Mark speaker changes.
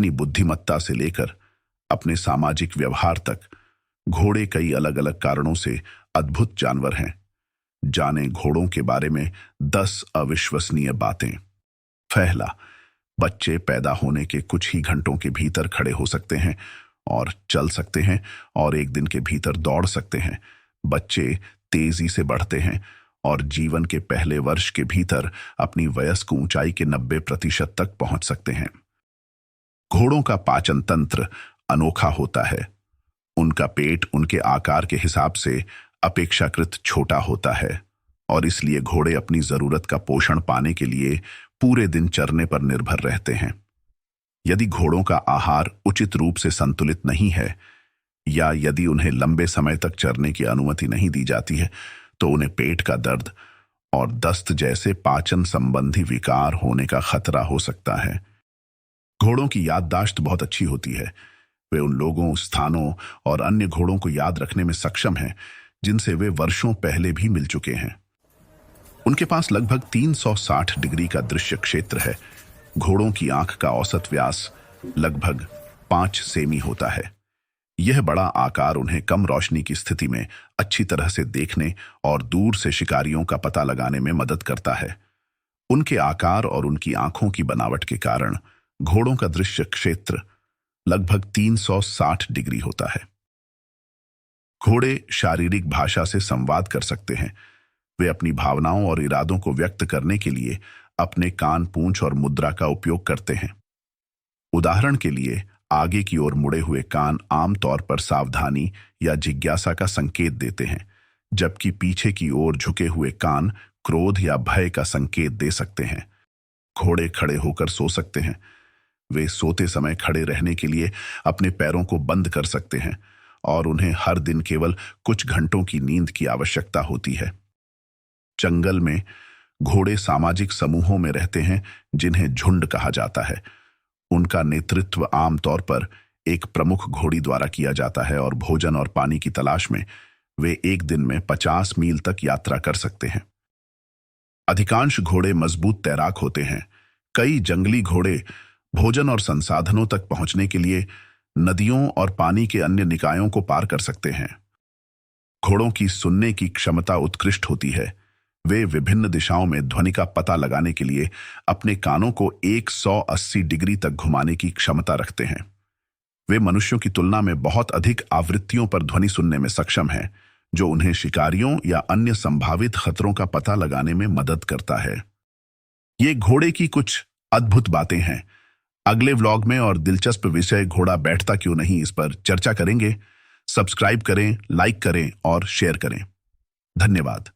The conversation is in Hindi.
Speaker 1: अपनी बुद्धिमत्ता से लेकर अपने सामाजिक व्यवहार तक घोड़े कई अलग अलग कारणों से अद्भुत जानवर हैं। जाने घोड़ों के बारे में 10 अविश्वसनीय बातें। पहला, बच्चे पैदा होने के कुछ ही घंटों के भीतर खड़े हो सकते हैं और चल सकते हैं और एक दिन के भीतर दौड़ सकते हैं। बच्चे तेजी से बढ़ते हैं और जीवन के पहले वर्ष के भीतर अपनी वयस्क ऊंचाई के 90% तक पहुंच सकते हैं। घोड़ों का पाचन तंत्र अनोखा होता है। उनका पेट उनके आकार के हिसाब से अपेक्षाकृत छोटा होता है और इसलिए घोड़े अपनी जरूरत का पोषण पाने के लिए पूरे दिन चरने पर निर्भर रहते हैं। यदि घोड़ों का आहार उचित रूप से संतुलित नहीं है या यदि उन्हें लंबे समय तक चरने की अनुमति नहीं दी जाती है तो उन्हें पेट का दर्द और दस्त जैसे पाचन संबंधी विकार होने का खतरा हो सकता है। घोड़ों की याददाश्त बहुत अच्छी होती है। वे उन लोगों, स्थानों और अन्य घोड़ों को याद रखने में सक्षम हैं जिनसे वे वर्षों पहले भी मिल चुके हैं। उनके पास लगभग 360 डिग्री का दृश्य क्षेत्र है। घोड़ों की आंख का औसत व्यास लगभग 5 सेमी होता है। यह बड़ा आकार उन्हें कम रोशनी की स्थिति में अच्छी तरह से देखने और दूर से शिकारियों का पता लगाने में मदद करता है। उनके आकार और उनकी आंखों की बनावट के कारण घोड़ों का दृश्य क्षेत्र लगभग 360 डिग्री होता है। घोड़े शारीरिक भाषा से संवाद कर सकते हैं। वे अपनी भावनाओं और इरादों को व्यक्त करने के लिए अपने कान, पूंछ और मुद्रा का उपयोग करते हैं। उदाहरण के लिए, आगे की ओर मुड़े हुए कान आमतौर पर सावधानी या जिज्ञासा का संकेत देते हैं, जबकि पीछे की ओर झुके हुए कान क्रोध या भय का संकेत दे सकते हैं। घोड़े खड़े होकर सो सकते हैं। वे सोते समय खड़े रहने के लिए अपने पैरों को बंद कर सकते हैं और उन्हें हर दिन केवल कुछ घंटों की नींद की आवश्यकता होती है। जंगल में घोड़े सामाजिक समूहों में रहते हैं जिन्हें झुंड कहा जाता है। उनका नेतृत्व आमतौर पर एक प्रमुख घोड़ी द्वारा किया जाता है और भोजन और पानी की तलाश में वे एक दिन में 50 मील तक यात्रा कर सकते हैं। अधिकांश घोड़े मजबूत तैराक होते हैं। कई जंगली घोड़े भोजन और संसाधनों तक पहुंचने के लिए नदियों और पानी के अन्य निकायों को पार कर सकते हैं। घोड़ों की सुनने की क्षमता उत्कृष्ट होती है। वे विभिन्न दिशाओं में ध्वनि का पता लगाने के लिए अपने कानों को 180 डिग्री तक घुमाने की क्षमता रखते हैं। वे मनुष्यों की तुलना में बहुत अधिक आवृत्तियों पर ध्वनि सुनने में सक्षम हैं, जो उन्हें शिकारियों या अन्य संभावित खतरों का पता लगाने में मदद करता है। ये घोड़े की कुछ अद्भुत बातें हैं। अगले व्लॉग में और दिलचस्प विषय घोड़ा बैठता क्यों नहीं, इस पर चर्चा करेंगे। सब्सक्राइब करें, लाइक करें और शेयर करें। धन्यवाद।